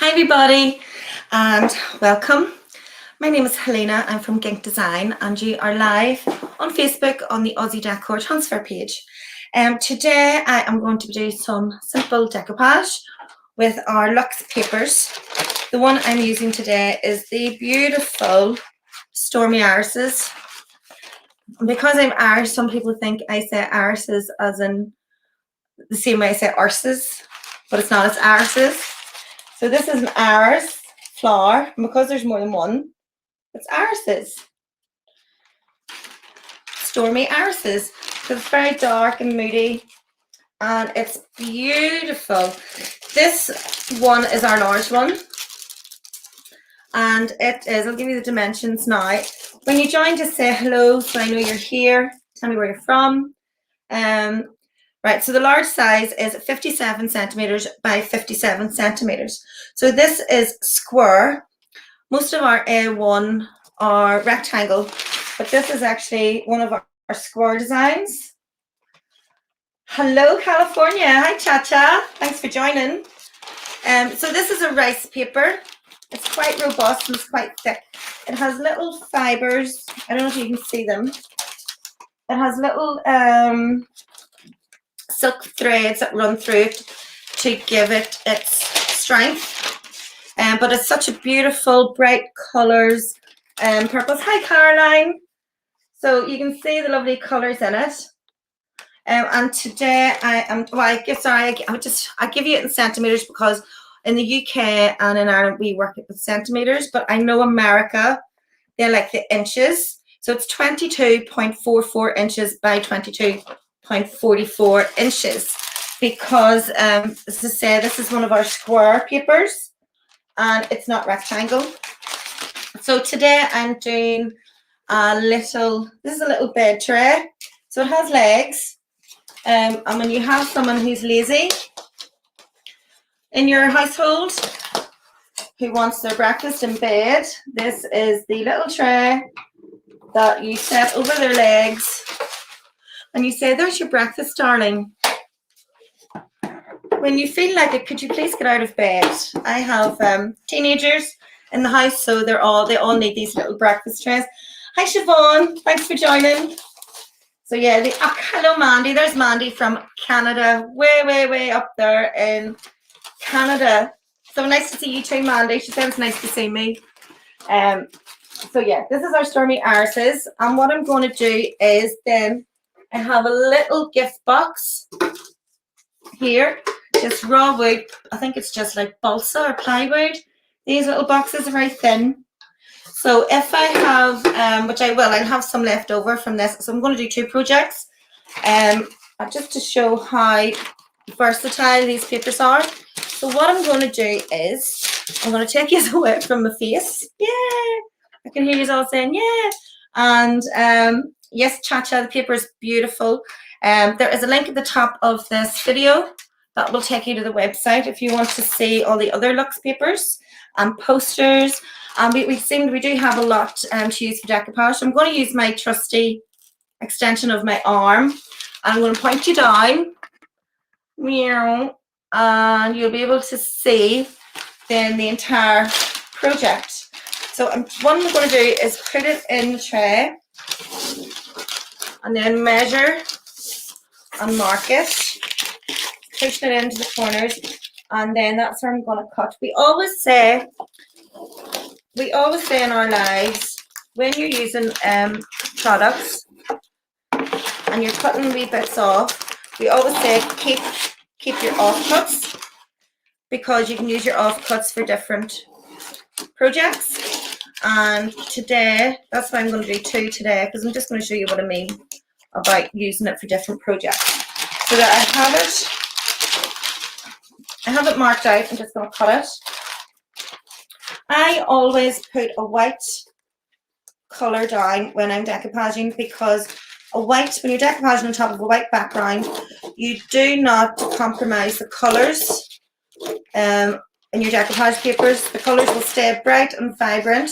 Hi everybody and welcome. My name is Helena. I'm from Gink Design and you are live on Facebook on the Aussie Decor transfer page. Today I am going to do some simple decoupage with our luxe papers. The one I'm using today is the beautiful Stormy irises. And because I'm Irish, some people think I say irises as in the same way I say arses, but it's not, it's irises. So this is an iris flower, and because there's more than one, it's irises. Stormy irises. So it's very dark and moody, and it's beautiful. This one is our large one, and it is, I'll give you the dimensions now. When you join, just say hello so I know you're here. Tell me where you're from. Right, so the large size is 57 centimeters by 57 centimeters. So this is square. Most of our A1 are rectangle, but this is actually one of our square designs. Hello, California. Hi, Cha-Cha. Thanks for joining. So this is a rice paper. It's quite robust and it's quite thick. It has little fibers. I don't know if you can see them. It has little silk threads that run through it to give it its strength. But it's such a beautiful, bright colours, purples. Hi, Caroline. So you can see the lovely colours in it. And today I am, well, I give you it in centimetres because in the UK and in Ireland we work it with centimetres, but I know America, they like the inches. So it's 22.44 inches by 22.44 inches because, as I say, this is one of our square papers and it's not rectangle. So today I'm doing this is a little bed tray. So it has legs. And when you have someone who's lazy in your household who wants their breakfast in bed, this is the little tray that you set over their legs and you say, there's your breakfast, darling. When you feel like it, could you please get out of bed? I have teenagers in the house, so they all need these little breakfast trays. Hi, Siobhan. Thanks for joining. So yeah, hello, Mandy. There's Mandy from Canada, way up there in Canada. So nice to see you too, Mandy. She said it's nice to see me. So yeah, this is our Stormy irises, and what I'm going to do is then I have a little gift box here, just raw wood. I think it's just like balsa or plywood. These little boxes are very thin. So if I have, which I will, I'll have some left over from this. So I'm going to do two projects, just to show how versatile these papers are. So what I'm going to do is I'm going to take you away from my face. Yeah, I can hear you all saying yeah. And yes, Cha-Cha, the paper is beautiful. There is a link at the top of this video that will take you to the website if you want to see all the other luxe papers and posters. We do have a lot to use for decoupage. So I'm going to use my trusty extension of my arm. And I'm going to point you down. And you'll be able to see then the entire project. So what I'm going to do is put it in the tray and then measure and mark it, pushing it into the corners, and then that's where I'm going to cut. We always say in our lives, when you're using products and you're cutting wee bits off, we always say keep your offcuts, because you can use your offcuts for different projects. And today, that's why I'm going to do two today, because I'm just going to show you what I mean about using it for different projects. So that I have it marked out. I'm just going to cut it. I always put a white colour down when I'm decoupaging, because when you're decoupaging on top of a white background, you do not compromise the colours in your decoupage papers. The colours will stay bright and vibrant.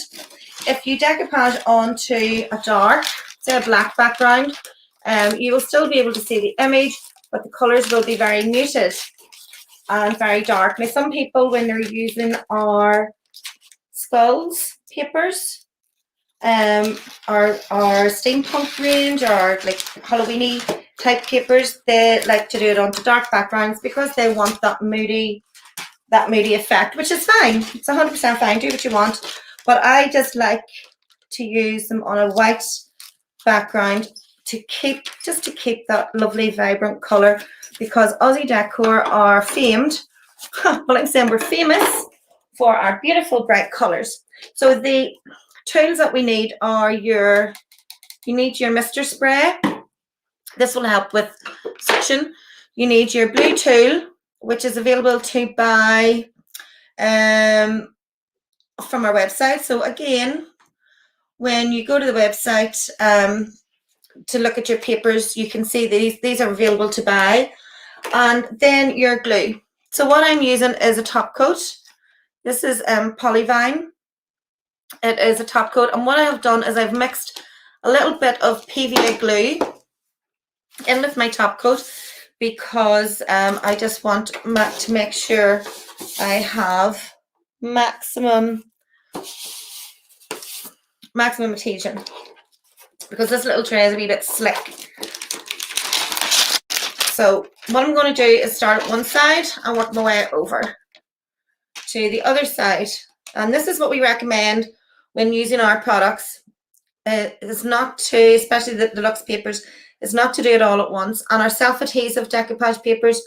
If you decoupage onto a dark, say a black background, you will still be able to see the image, but the colours will be very muted. and very dark. Now some people, when they're using our skulls papers, our steampunk range, or like Halloweeny type papers, they like to do it onto dark backgrounds because they want that moody effect, which is fine. It's 100% fine. Do what you want, but I just like to use them on a white background to keep that lovely vibrant color, because Aussie decor are famed. Well, I'm saying we're famous for our beautiful bright colors. So the tools that we need are you need your mister spray. This will help with suction. You need your blue tool, which is available to buy from our website. So again, when you go to the website to look at your papers, you can see these are available to buy. And then your glue. So what I'm using is a top coat. This is Polyvine. It is a top coat, and what I have done is I've mixed a little bit of PVA glue in with my top coat, because I just want to make sure I have maximum adhesion, because this little tray is a wee bit slick. So what I'm going to do is start at one side and work my way over to the other side. And this is what we recommend when using our products. Is not to, especially the luxe papers, is not to do it all at once. And our self-adhesive decoupage papers,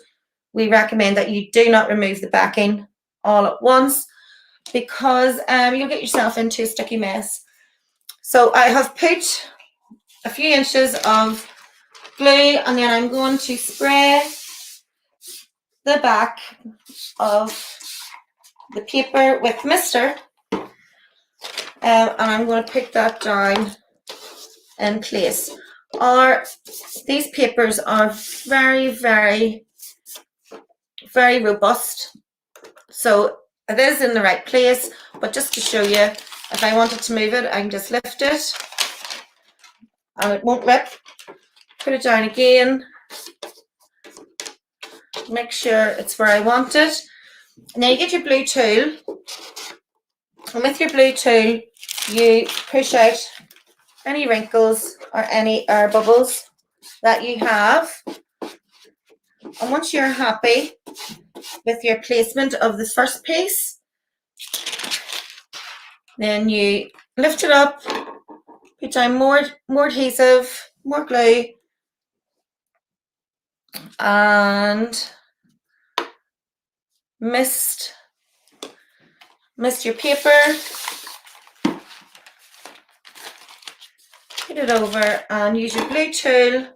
we recommend that you do not remove the backing all at once, because you'll get yourself into a sticky mess. So I have put a few inches of glue, and then I'm going to spray the back of the paper with mister, and I'm going to put that down in place. These papers are very, very, very robust, so it is in the right place. But just to show you, if I wanted to move it, I can just lift it and it won't rip. Put it down again, make sure it's where I want it, and then you get your blue tool, and with your blue tool you push out any wrinkles or any air bubbles that you have. And once you're happy with your placement of the first piece, then you lift it up, put down more adhesive, more glue, and mist your paper, put it over, and use your blue tool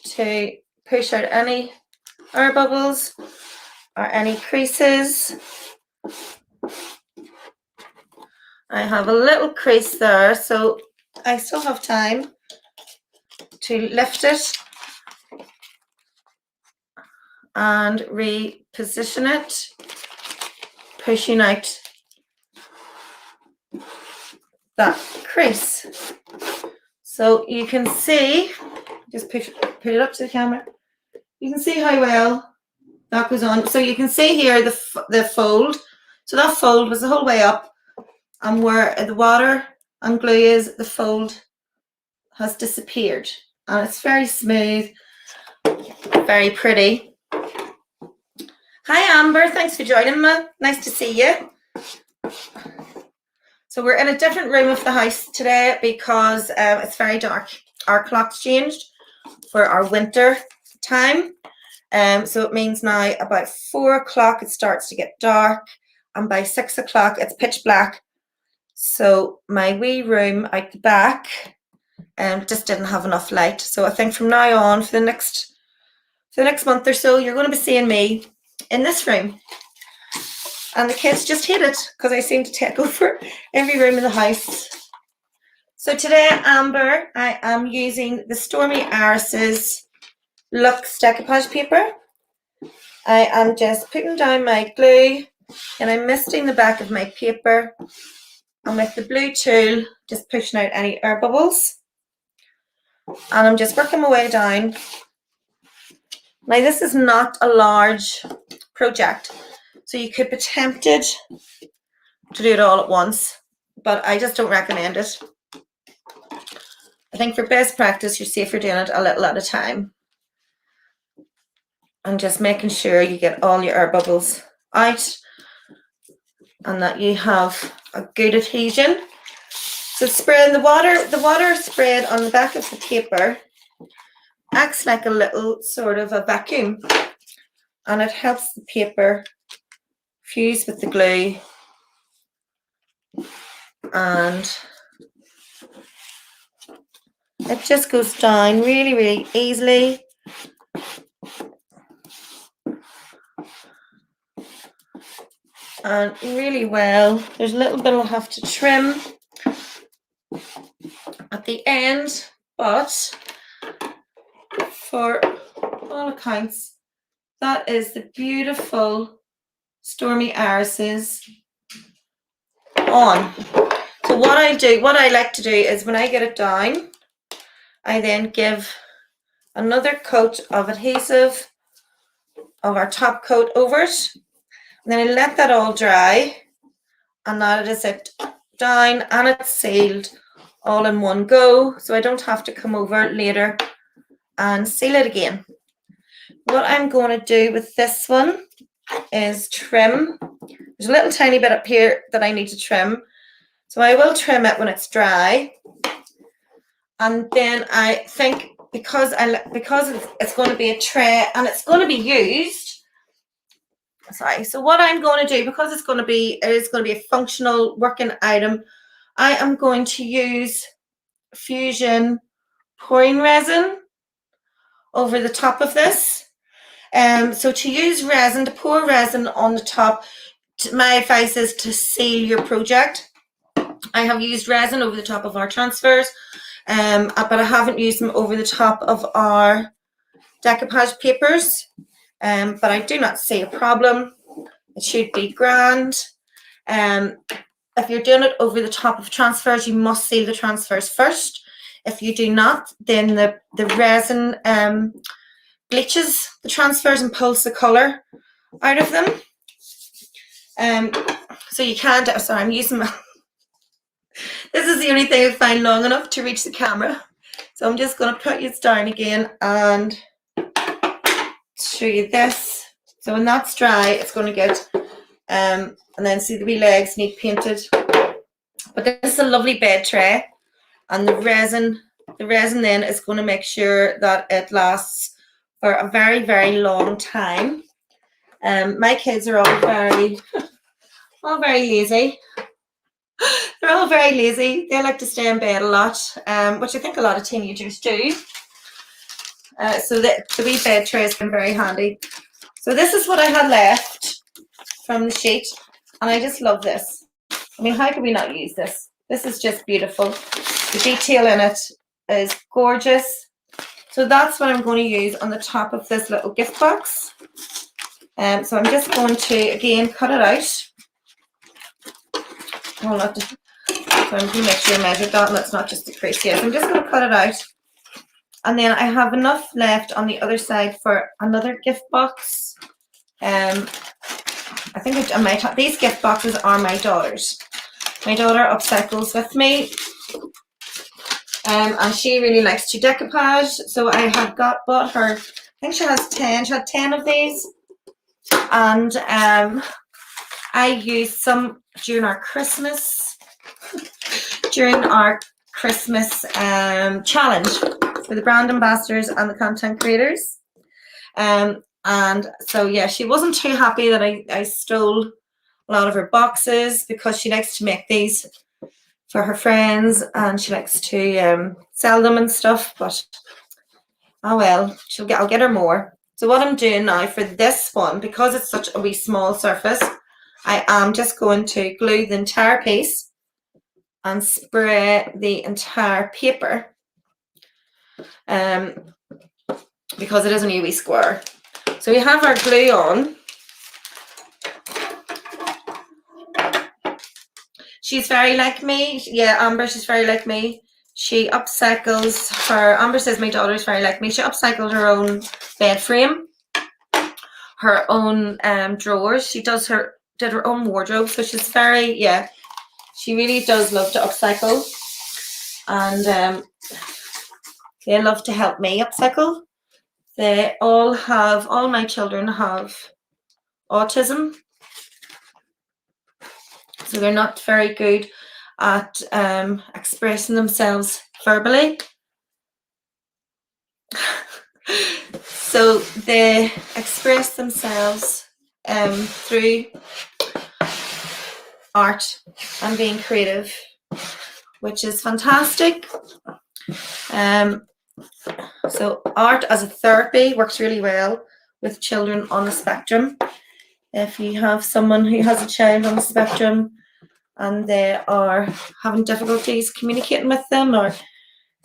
to push out any air bubbles or any creases. I have a little crease there, so I still have time to lift it and reposition it, pushing out that crease. So you can see, just put it up to the camera, you can see how well that goes on. So you can see here the fold. So that fold was the whole way up, and where the water and glue is, the fold has disappeared, and it's very smooth, very pretty. Hi Amber, thanks for joining me. Nice to see you. So we're in a different room of the house today because it's very dark. Our clock's changed for our winter time. So it means now about 4 o'clock it starts to get dark, and by 6 o'clock it's pitch black. So my wee room out the back just didn't have enough light. So I think from now on, for the next month or so, you're going to be seeing me in this room. And the kids just hate it because I seem to take over every room in the house. So today, Amber, I am using the Stormy Iris's Luxe decoupage paper. I am just putting down my glue, and I'm misting the back of my paper, and with the blue tool just pushing out any air bubbles, and I'm just working my way down. Now this is not a large project. So you could be tempted to do it all at once, but I just don't recommend it. I think for best practice, you're safer doing it a little at a time. And just making sure you get all your air bubbles out and that you have a good adhesion. So spraying the water sprayed on the back of the paper acts like a little sort of a vacuum, and it helps the paper fuse with the glue, and it just goes down really, really easily. And really well. There's a little bit I'll have to trim at the end, but for all accounts, that is the beautiful Stormy irises on. So what I like to do is when I get it down, I then give another coat of adhesive of our top coat over it, and then I let that all dry, and that is it down, and it's sealed all in one go, so I don't have to come over later and seal it again. What I'm going to do with this one is trim. There's a little tiny bit up here that I need to trim, so I will trim it when it's dry. And then I think because it's going to be a tray and it's going to be used. Sorry. So what I'm going to do, because it is going to be a functional working item, I am going to use Fusion pouring resin over the top of this. So to use resin, to pour resin on the top, my advice is to seal your project. I have used resin over the top of our transfers, but I haven't used them over the top of our decoupage papers. But I do not see a problem. It should be grand. If you're doing it over the top of transfers, you must seal the transfers first. If you do not, then the resin bleaches the transfers and pulls the colour out of them. So you can't, sorry, I'm using my, this is the only thing I find long enough to reach the camera. So I'm just going to put it down again and show you this. So when that's dry, it's going to get, and then see the wee legs need painted. But this is a lovely bed tray, and the resin then is going to make sure that it lasts for a very, very long time. My kids are all very lazy. They're all very lazy. They like to stay in bed a lot, which I think a lot of teenagers do. So the wee bed tray has been very handy. So this is what I had left from the sheet, and I just love this. I mean, how could we not use this? This is just beautiful. The detail in it is gorgeous. So that's what I'm going to use on the top of this little gift box. So I'm just going to, again, cut it out. So I'm going to make sure I measure that, and that's not just a crease here. So I'm just going to cut it out. And then I have enough left on the other side for another gift box. I think these gift boxes are my daughter's. My daughter upcycles with me, and she really likes to decoupage. So I have bought her, I think she has 10. She had 10 of these, and I used some during our Christmas challenge for the brand ambassadors and the content creators. And so yeah, she wasn't too happy that I stole a lot of her boxes, because she likes to make these for her friends and she likes to sell them and stuff. But oh well, I'll get her more. So what I'm doing now for this one, because it's such a wee small surface, I am just going to glue the entire piece and spray the entire paper, because it is only a wee square. So we have our glue on. She's very like me. Yeah, Amber, she's very like me. She upcycles her, Amber says my daughter's very like me. She upcycled her own bed frame. her own drawers. She did her own wardrobe, so she's very, yeah, she really does love to upcycle, and they love to help me upcycle. All my children have autism, so they're not very good at expressing themselves verbally. So they express themselves through art and being creative, which is fantastic. So art as a therapy works really well with children on the spectrum. If you have someone who has a child on the spectrum and they are having difficulties communicating with them or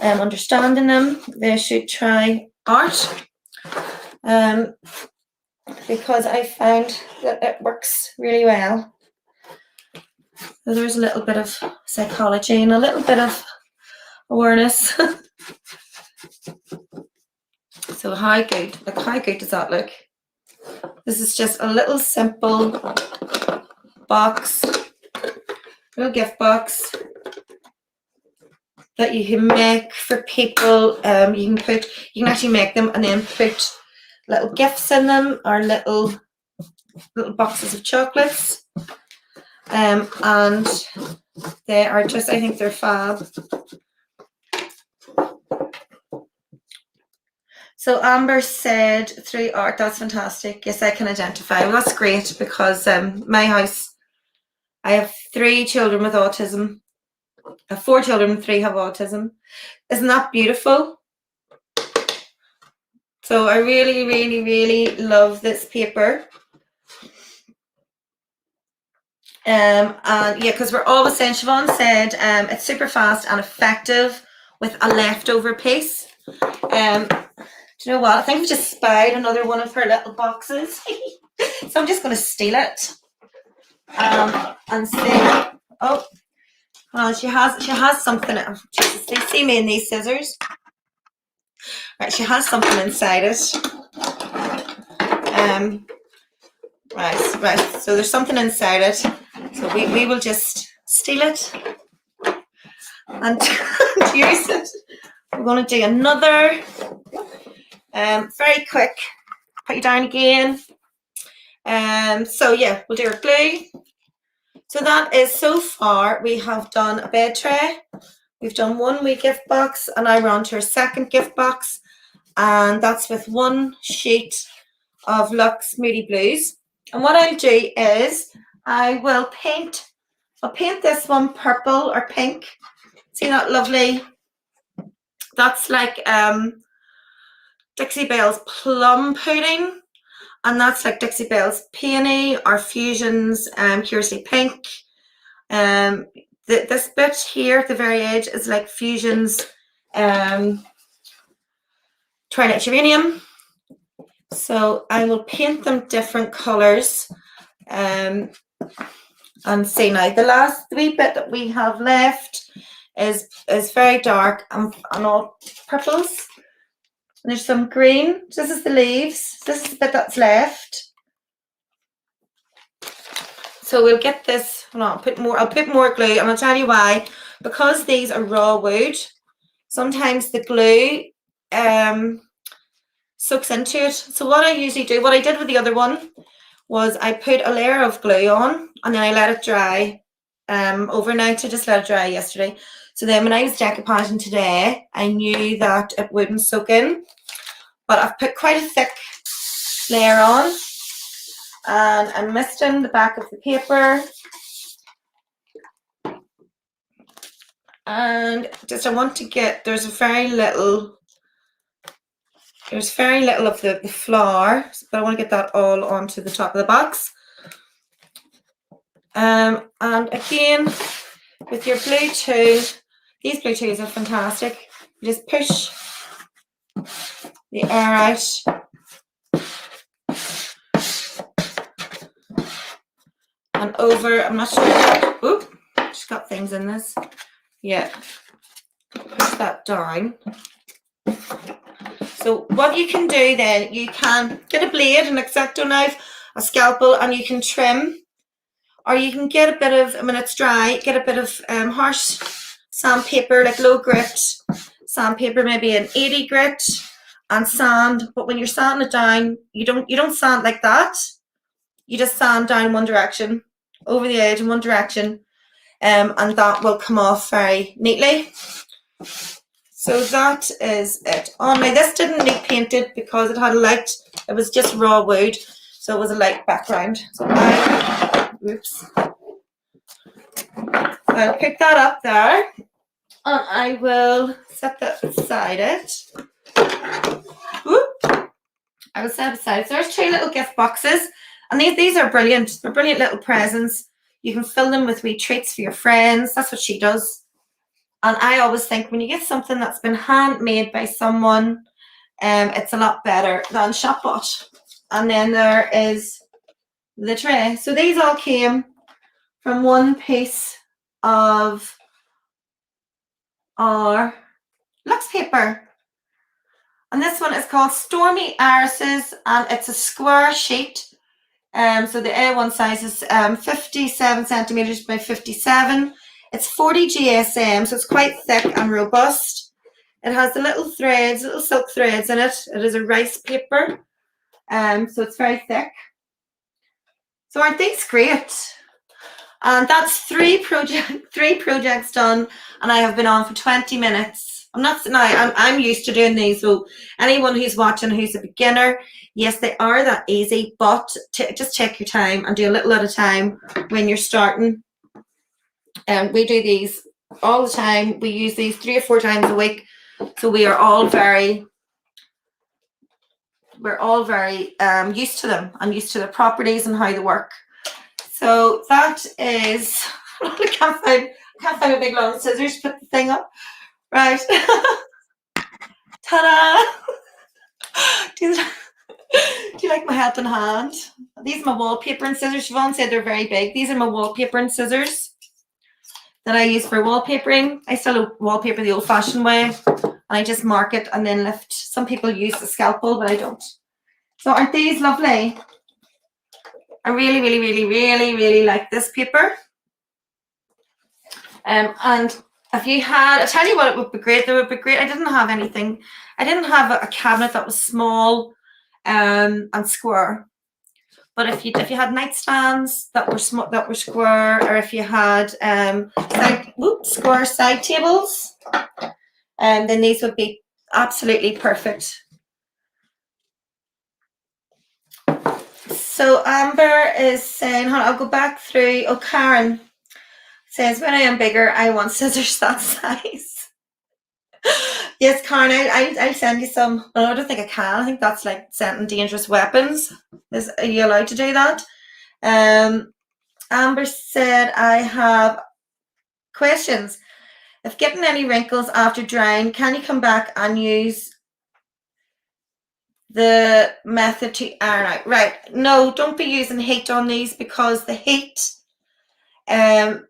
understanding them, they should try art, because I found that it works really well. So there's a little bit of psychology and a little bit of awareness. So how good does that look? This is just a little simple box, little gift box that you can make for people. You can actually make them and then put little gifts in them, or little boxes of chocolates. And they are just, I think they're fab. So Amber said, through art, that's fantastic. Yes, I can identify. Well, that's great, because my house, I have 3 children with autism. I have 4 children and 3 have autism. Isn't that beautiful? So I really, really, really love this paper. And yeah, because we're always saying, Siobhan said, it's super fast and effective with a leftover piece. Do you know what? I think we just spied another one of her little boxes. So I'm just going to steal it and see. Oh, well, she has something. Oh, Jesus, they see me in these scissors. Right, she has something inside it. Right. So there's something inside it. So we will just steal it and use it. We're going to do another. Very quick. Put you down again. So yeah, we'll do our glue. So that is, so far we have done a bed tray, we've done 1 wee gift box, and now we're on to our second gift box, and that's with 1 sheet of Luxe Moody Blues. And what I'll do is I'll paint this one purple or pink. See that lovely? That's like Dixie Belle's plum pudding, and that's like Dixie Belle's peony or Fusion's Curiously Pink. This bit here at the very edge is like Fusion's Twilight Geranium. So I will paint them different colours. And see, now the last wee bit that we have left is very dark and all purples. And there's some green. This is the leaves. This is the bit that's left. So we'll get this. I'll put more glue, and I'll tell you why. Because these are raw wood, sometimes the glue soaks into it. So what I usually do, what I did with the other one, was I put a layer of glue on, and then I let it dry overnight. I just let it dry yesterday. So then when I was decoupaging today, I knew that it wouldn't soak in. But I've put quite a thick layer on, and I'm misting the back of the paper. And just I want to get, there's very little of the flour, but I want to get that all onto the top of the box. And again, with your blue tool, these blue tools are fantastic. You just push the air out. And over, I'm not sure. Oop, just got things in this. Yeah. Push that down. So So what you can do then, you can get a blade, an X-Acto knife, a scalpel, and you can trim, or you can get a bit of, when it's dry, get a bit of harsh sandpaper, like low grit sandpaper, maybe an 80 grit, and sand. But when you're sanding it down, you don't sand like that. You just sand down one direction, over the edge in one direction, and that will come off very neatly. So that is it. Oh, now this didn't need painted because it had a light, it was just raw wood, so it was a light background. So I'll pick that up there, and I will set that beside it. Whoop. I will set it beside it. So there's 2 little gift boxes, and these are brilliant. They're brilliant little presents. You can fill them with wee treats for your friends. That's what she does. And I always think when you get something that's been handmade by someone, it's a lot better than shop bought. And then there is the tray. So these all came from one piece of our luxe paper. And this one is called Stormy Irises, and it's a square sheet. So the A1 size is 57 centimeters by 57. It's 40 GSM, so it's quite thick and robust. It has the little threads, little silk threads in it. It is a rice paper, so it's very thick. So aren't these great? And that's 3 projects done, and I have been on for 20 minutes. I'm used to doing these, so anyone who's watching who's a beginner, yes, they are that easy, but just take your time and do a little at a time when you're starting. We do these all the time. We use these 3 or 4 times a week, so we are all very used to them and used to the properties and how they work. So that is, I can't find a big long scissors to put the thing up. Right. Ta-da! Do you like my helping hand? These are my wallpapering scissors. Siobhan said they're very big. These are my wallpapering scissors that I use for wallpapering. I still wallpaper the old-fashioned way, and I just mark it and then lift. Some people use the scalpel, but I don't. So aren't these lovely? I really, really, really, really, really like this paper. And if you had, I tell you what, it would be great. There would be great. I didn't have anything. I didn't have a cabinet that was small and square. But if you had nightstands that were square, or if you had square side tables, then these would be absolutely perfect. So Amber is saying, I'll go back through. Oh, Karen says, when I am bigger, I want scissors that size. Yes, Karen, I'll send you some. Well, I don't think I can. I think that's like sending dangerous weapons. Are you allowed to do that? Amber said, I have questions. If getting any wrinkles after drying, can you come back and use the method to iron out? Right. No, don't be using heat on these, because the heat on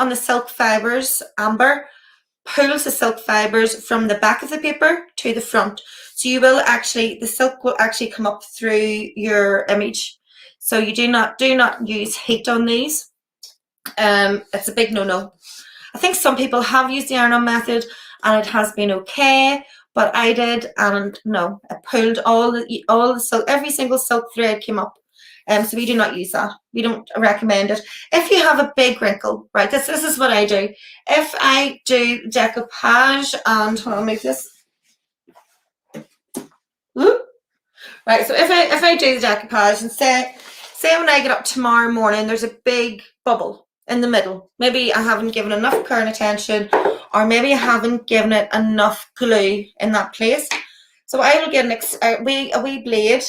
the silk fibers, Amber, pulls the silk fibers from the back of the paper to the front. So you will actually, the silk will actually come up through your image. So you do not use heat on these. It's a big no-no. I think some people have used the iron-on method and it has been okay, but I did, and no, it pulled all the silk, every single silk thread came up. So we do not use that. We don't recommend it. If you have a big wrinkle, right, this is what I do. If I do decoupage, and hold on, move this. Woo. Right, so if I do the decoupage, and say when I get up tomorrow morning, there's a big bubble in the middle. Maybe I haven't given enough care and attention, or maybe I haven't given it enough glue in that place. So I will get a wee blade,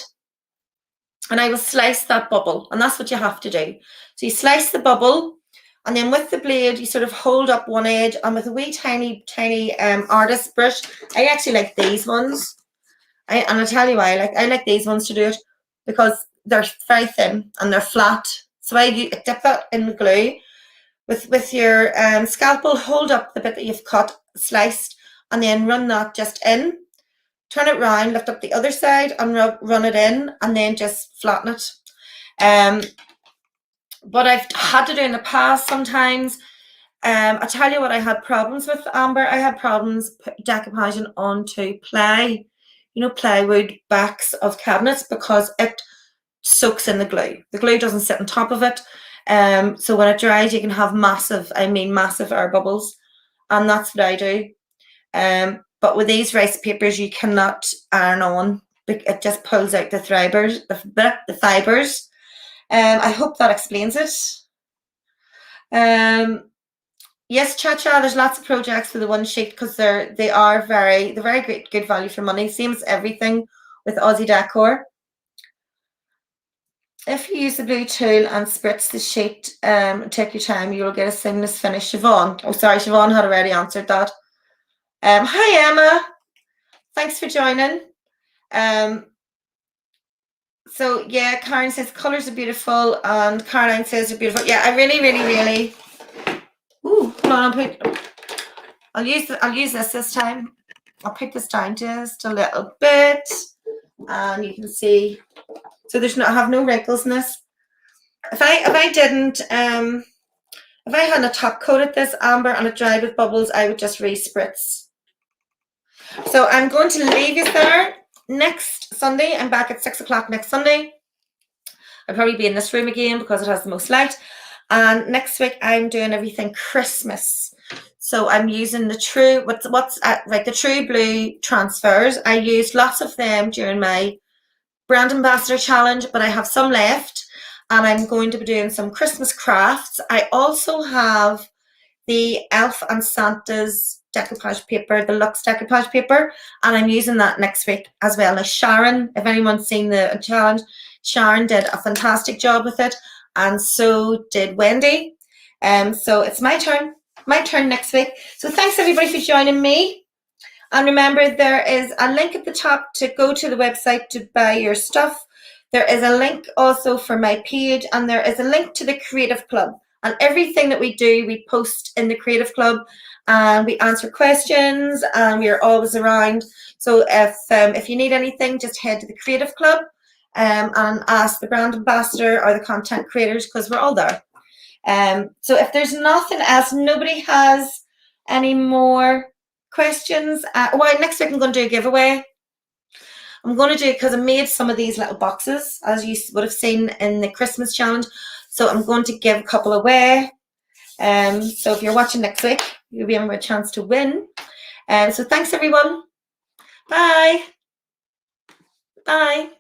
and I will slice that bubble, and that's what you have to do. So you slice the bubble, and then with the blade, you sort of hold up one edge, and with a wee tiny artist brush, I actually like these ones. And I'll tell you why. I like these ones to do it, because they're very thin and they're flat. So I dip that in the glue. With your scalpel, hold up the bit that you've cut, sliced, and then run that just in. turn it round, lift up the other side and run it in, and then just flatten it. But I've had to do in the past sometimes. I tell you what I had problems with, Amber. I had problems decoupaging onto ply, plywood backs of cabinets, because it soaks in the glue. The glue doesn't sit on top of it. So when it dries, you can have massive air bubbles, and that's what I do. But with these rice papers, you cannot iron on. It just pulls out the fibers. I hope that explains it. Yes, Cha-Cha, there's lots of projects for the one sheet, because they're very good value for money. Same as everything with Aussie Decor. If you use the blue tool and spritz the sheet, take your time, you'll get a seamless finish. Siobhan. Oh, sorry, Siobhan had already answered that. Hi, Emma. Thanks for joining. So yeah, Karen says colours are beautiful, and Caroline says they're beautiful. Yeah, I really. Ooh, hold on. I'll use this time. I'll put this down just a little bit, and you can see. So I have no wrinkles in this. If I hadn't a top coated this, Amber, and it dried with bubbles, I would just re-spritz. So I'm going to leave you there. Next Sunday, I'm back at 6 o'clock next Sunday. I'll probably be in this room again because it has the most light. And next week I'm doing everything Christmas. So I'm using the true the true blue transfers. I used lots of them during my brand ambassador challenge, but I have some left, and I'm going to be doing some Christmas crafts. I also have the Elf and Santa's decoupage paper, the luxe decoupage paper, and I'm using that next week as well. Now Sharon, if anyone's seen the challenge, Sharon did a fantastic job with it, and so did Wendy. So it's my turn next week. So thanks everybody for joining me. And remember, there is a link at the top to go to the website to buy your stuff. There is a link also for my page, and there is a link to the Creative Club. And everything that we do, we post in the Creative Club, and we answer questions, and we are always around. So if you need anything, just head to the Creative Club and ask the brand ambassador or the content creators, because we're all there. So if there's nothing else, nobody has any more questions. Next week I'm going to do a giveaway. I'm going to do it because I made some of these little boxes, as you would have seen in the Christmas challenge. So I'm going to give a couple away. So if you're watching next week, you'll be having a chance to win. So thanks everyone. Bye. Bye.